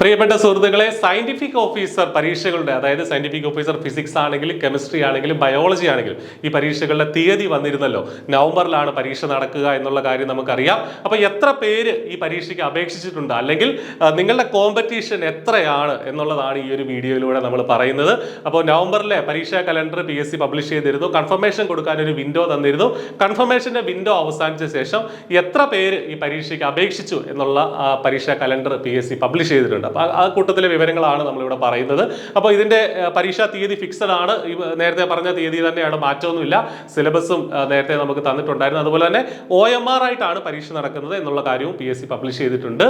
പ്രിയപ്പെട്ട സുഹൃത്തുക്കളെ, scientific officer പരീക്ഷകളുടെ, അതായത് സയന്റിഫിക് ഓഫീസർ ഫിസിക്സ് ആണെങ്കിലും കെമിസ്ട്രി ആണെങ്കിലും ബയോളജി ആണെങ്കിലും ഈ പരീക്ഷകളുടെ തീയതി വന്നിരുന്നല്ലോ. നവംബറിലാണ് പരീക്ഷ നടക്കുക എന്നുള്ള കാര്യം നമുക്കറിയാം. അപ്പോൾ എത്ര പേര് ഈ പരീക്ഷയ്ക്ക് അപേക്ഷിച്ചിട്ടുണ്ട്, അല്ലെങ്കിൽ നിങ്ങളുടെ കോമ്പറ്റീഷൻ എത്രയാണ് എന്നുള്ളതാണ് ഈ ഒരു വീഡിയോയിലൂടെ നമ്മൾ പറയുന്നത്. അപ്പോൾ നവംബറിലെ പരീക്ഷാ കലണ്ടർ PSC പബ്ലിഷ് ചെയ്തിരുന്നു. കൺഫർമേഷൻ കൊടുക്കാൻ ഒരു വിൻഡോ തന്നിരുന്നു. കൺഫർമേഷന്റെ വിൻഡോ അവസാനിച്ച ശേഷം എത്ര പേര് ഈ പരീക്ഷയ്ക്ക് അപേക്ഷിച്ചു എന്നുള്ള പരീക്ഷാ കലണ്ടർ PSC പബ്ലിഷ് ചെയ്തിട്ടുണ്ട്. അപ്പോൾ ആ കൂട്ടത്തിലെ വിവരങ്ങളാണ് നമ്മളിവിടെ പറയുന്നത്. അപ്പോൾ ഇതിന്റെ പരീക്ഷാ തീയതി ഫിക്സഡ് ആണ്. നേരത്തെ പറഞ്ഞ തീയതി തന്നെയാണ്, മാറ്റമൊന്നുമില്ല. സിലബസും നേരത്തെ നമുക്ക് തന്നിട്ടുണ്ടായിരുന്നു. അതുപോലെ തന്നെ OMR ആയിട്ടാണ് പരീക്ഷ നടക്കുന്നത് എന്നുള്ള കാര്യവും PSC പബ്ലിഷ് ചെയ്തിട്ടുണ്ട്.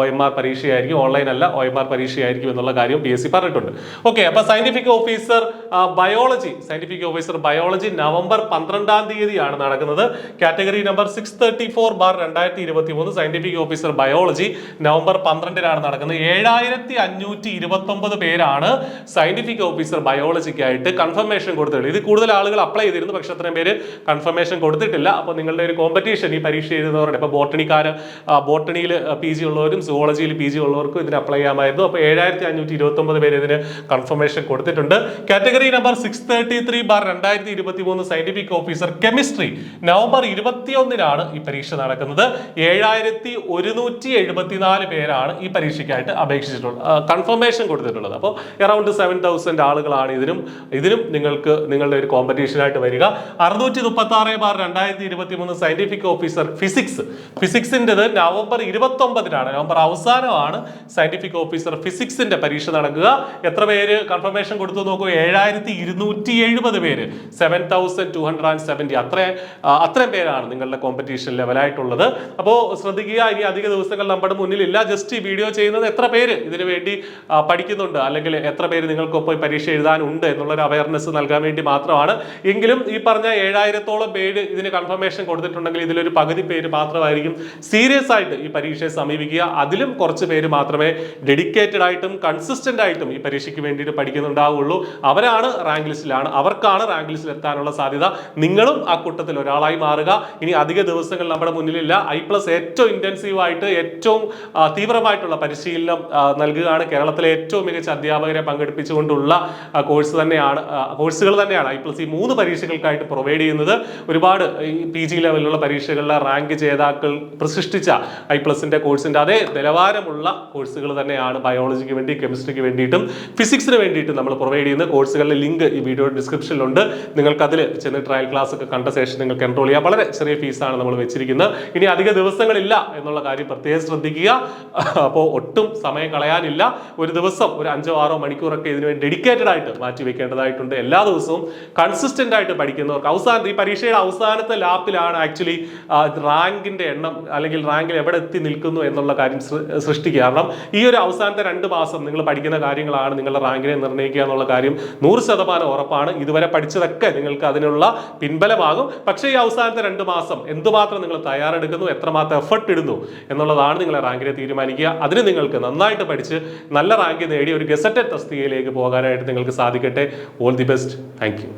OMR പരീക്ഷയായിരിക്കും, ഓൺലൈൻ അല്ല, OMR പരീക്ഷയായിരിക്കും എന്നുള്ള കാര്യവും PSC പറഞ്ഞിട്ടുണ്ട്. ഓക്കെ, അപ്പോൾ സയന്റിഫിക് ഓഫീസർ ബയോളജി നവംബർ 12-ാം തീയതിയാണ് നടക്കുന്നത്. Category number 634/2023 scientific officer biology November 12-നാണ് നടക്കുന്നത്. 7529 പേരാണ് സയന്റിഫിക് ഓഫീസർ ബയോളജിക്കായിട്ട് കൺഫർമേഷൻ കൊടുത്തിട്ടുള്ളത്. ഇത് കൂടുതൽ ആളുകൾ അപ്ലൈ ചെയ്തിരുന്നു, പക്ഷെ അത്രയും പേര് കൺഫർമേഷൻ കൊടുത്തിട്ടില്ല. അപ്പോൾ നിങ്ങളുടെ ഒരു കോമ്പറ്റീഷൻ, ഈ പരീക്ഷ എഴുതുന്നവരുടെ, ഇപ്പോൾ ബോട്ടണിയിൽ PG ഉള്ളവരും സുവോളജിയിൽ PG ഉള്ളവർക്കും ഇതിന് അപ്ലൈ ചെയ്യാമായിരുന്നു. അപ്പോൾ 7529 പേര് ഇതിന് കൺഫർമേഷൻ കൊടുത്തിട്ടുണ്ട്. Category number 633/2023 scientific officer chemistry November 21-നാണ് ഈ പരീക്ഷ നടക്കുന്നത്. 7174 പേരാണ് ഈ പരീക്ഷയ്ക്കായിട്ട് അപേക്ഷിച്ചിട്ടുള്ളത്, കൺഫർമേഷൻ കൊടുത്തിട്ടുള്ളത്. അപ്പോൾ അറൗണ്ട് 7000 ആളുകളാണ് ഇതിനും നിങ്ങൾക്ക് നിങ്ങളുടെ ഒരു കോമ്പറ്റീഷനായിട്ട് വരിക. 636/2023 സയന്റിഫിക് ഓഫീസർ ഫിസിക്സിൻ്റെത് നവംബർ 29-നാണ്, നവംബർ അവസാനമാണ് സയന്റിഫിക് ഓഫീസർ ഫിസിക്സിന്റെ പരീക്ഷ നടക്കുക. എത്ര പേര് കൺഫർമേഷൻ കൊടുത്തു നോക്കൂ? 7270 പേര്, 7270. അത്രയും പേരാണ് നിങ്ങളുടെ കോമ്പറ്റീഷൻ ലെവലായിട്ടുള്ളത്. അപ്പോൾ ശ്രദ്ധിക്കുക, ഇനി അധിക ദിവസങ്ങൾ നമ്മുടെ മുന്നിലില്ല. ജസ്റ്റ് ഈ വീഡിയോ ചെയ്യുന്നത് എത്ര പേര് ഇതിനു വേണ്ടി പഠിക്കുന്നുണ്ട്, അല്ലെങ്കിൽ എത്ര പേര് നിങ്ങൾക്കൊപ്പം പരീക്ഷ എഴുതാനുണ്ട് എന്നുള്ളൊരു അവയർനെസ് നൽകാൻ വേണ്ടി മാത്രമാണ്. എങ്കിലും ഈ പറഞ്ഞ 7000-ഓളം പേര് ഇതിന് കൺഫർമേഷൻ കൊടുത്തിട്ടുണ്ടെങ്കിൽ ഇതിലൊരു പകുതി പേര് മാത്രമായിരിക്കും സീരിയസ് ആയിട്ട് ഈ പരീക്ഷയെ സമീപിക്കുക. അതിലും കുറച്ച് പേര് മാത്രമേ ഡെഡിക്കേറ്റഡ് ആയിട്ടും കൺസിസ്റ്റന്റ് ആയിട്ടും ഈ പരീക്ഷയ്ക്ക് വേണ്ടിയിട്ട് പഠിക്കുന്നുണ്ടാവുള്ളൂ. അവർക്കാണ് റാങ്ക് ലിസ്റ്റിൽ എത്താനുള്ള സാധ്യത. നിങ്ങളും ആ കൂട്ടത്തിൽ ഒരാളായി മാറുക. ഇനി അധിക ദിവസങ്ങൾ നമ്മുടെ മുന്നിലില്ല. I+ ഏറ്റവും ഇന്റൻസീവ് ആയിട്ട് ഏറ്റവും തീവ്രമായിട്ടുള്ള പരിശീലനം നൽകുകയാണ്. കേരളത്തിലെ ഏറ്റവും മികച്ച അധ്യാപകരെ പങ്കെടുപ്പിച്ചുകൊണ്ടുള്ള കോഴ്സുകൾ തന്നെയാണ് I+ ഈ 3 പരീക്ഷകൾക്കായിട്ട് പ്രൊവൈഡ് ചെയ്യുന്നത്. ഒരുപാട് PG ലെവലിലുള്ള പരീക്ഷകളിലെ റാങ്ക് ജേതാക്കൾ സൃഷ്ടിച്ച I+ന്റെ കോഴ്സിന്റെ അതേ നിലവാരമുള്ള കോഴ്സുകൾ തന്നെയാണ് ബയോളജിക്ക് വേണ്ടി, കെമിസ്ട്രിക്ക് വേണ്ടിയിട്ടും ഫിസിക്സിന് വേണ്ടിയിട്ടും നമ്മൾ പ്രൊവൈഡ് ചെയ്യുന്ന കോഴ്സുകളുടെ ലിങ്ക് ഈ വീഡിയോ ഡിസ്ക്രിപ്ഷനിലുണ്ട്. നിങ്ങൾക്ക് അതിൽ ചെന്ന് ട്രയൽ ക്ലാസ് ഒക്കെ കണ്ട ശേഷം നിങ്ങൾക്ക് എൻറോൾ ചെയ്യാം. വളരെ ചെറിയ ഫീസാണ് നമ്മൾ വെച്ചിരിക്കുന്നത്. ഇനി അധിക ദിവസങ്ങളില്ല എന്നുള്ള കാര്യം പ്രത്യേകം ശ്രദ്ധിക്കുക. അപ്പോൾ ഒട്ടും സമയം കളയാനില്ല. ഒരു ദിവസം ഒരു 5-6 മണിക്കൂറൊക്കെ ഇതിനു വേണ്ടി ഡെഡിക്കേറ്റഡ് ആയിട്ട് മാറ്റി വെക്കേണ്ടതായിട്ടുണ്ട്. എല്ലാ ദിവസവും കൺസിസ്റ്റന്റ് ആയിട്ട് പഠിക്കുന്നവർക്ക് ഈ പരീക്ഷയുടെ അവസാനത്തെ ലാപ്പിലാണ് ആക്ച്വലി റാങ്കിന്റെ എണ്ണം, അല്ലെങ്കിൽ റാങ്കിൽ എവിടെ എത്തി നിൽക്കുന്നു എന്നുള്ള കാര്യം സൃഷ്ടിക്കുക. കാരണം ഈ ഒരു അവസാനത്തെ 2 മാസം നിങ്ങൾ പഠിക്കുന്ന കാര്യങ്ങളാണ് നിങ്ങളുടെ റാങ്കിനെ നിർണ്ണയിക്കുക എന്നുള്ള കാര്യം 100% ഉറപ്പാണ്. ഇതുവരെ പഠിച്ചതൊക്കെ നിങ്ങൾക്ക് അതിനുള്ള പിൻബലമാകും. പക്ഷേ ഈ അവസാനത്തെ 2 മാസം എന്തുമാത്രം നിങ്ങൾ തയ്യാറെടുക്കുന്നു, എത്രമാത്രം എഫർട്ട് ഇടുന്നു എന്നുള്ളതാണ് നിങ്ങളെ റാങ്കിനെ തീരുമാനിക്കുക. അതിന് നിങ്ങൾക്ക് നന്നായിട്ട് പഠിച്ച് നല്ല റാങ്ക് നേടി ഒരു ഗസറ്റഡ് തസ്തികയിലേക്ക് പോകാനായിട്ട് നിങ്ങൾക്ക് സാധിക്കട്ടെ. All the best. Thank you.